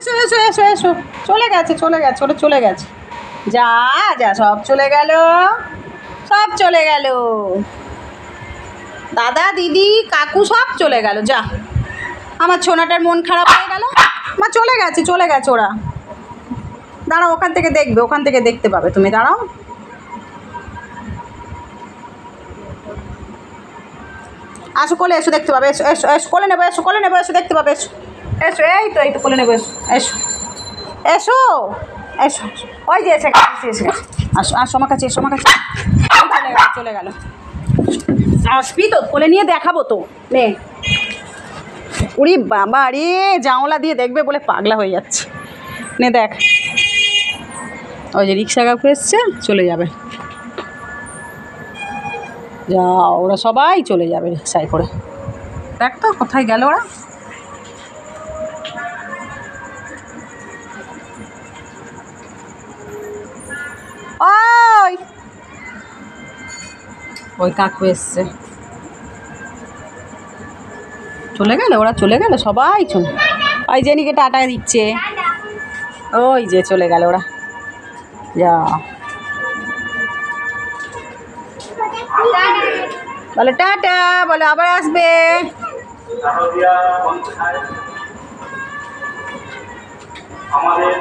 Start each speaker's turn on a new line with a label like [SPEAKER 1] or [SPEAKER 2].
[SPEAKER 1] এসো এসো এসো এসো, চলে গেছে চলে গেছে, ওটা চলে গেছে। যা যা, সব চলে গেল, সব চলে গেল, দাদা দিদি কাকু সব চলে গেল। যা, আমার ছোনাটার মন খারাপ হয়ে গেল। মা চলে গেছে চলে গেছে ওরা। দাঁড়াও, ওখান থেকে দেখবে, ওখান থেকে দেখতে পাবে তুমি, দাঁড়াও। আসো কোলে এসো, দেখতে পাবে, এসো এসো এসো, কোলে নেবো, এসো কোলে নেবো, এসো দেখতে পাবে, এসো এসো, এই তো কোলে নেবো, এসো এসো এসো এসো, ওই যে এসে গেছে এসে গেছে। আসো আসো আমার কাছে, এসো আমার কাছে। চলে গেল চলে গেল। আসবি তো, কোলে নিয়ে দেখাবো তো, নে। উরি বাবা রে, জানলা দিয়ে দেখবে বলে পাগলা হয়ে যাচ্ছে। নে দেখ, ওই যে রিক্সা কাকু এসছে, চলে যাবে। যা, ওরা সবাই চলে যাবে রিক্সায় করে। দেখ তো কোথায় গেল ওরা। ওই ওই কাকু এসছে, চলে গেল ওরা, চলে গেল সবাই চলে। ওই জেনিকে টাটা দিচ্ছে, ওই যে চলে গেল ওরা। যা, বলে টাটা, বলে আবার আসবে। আমাদের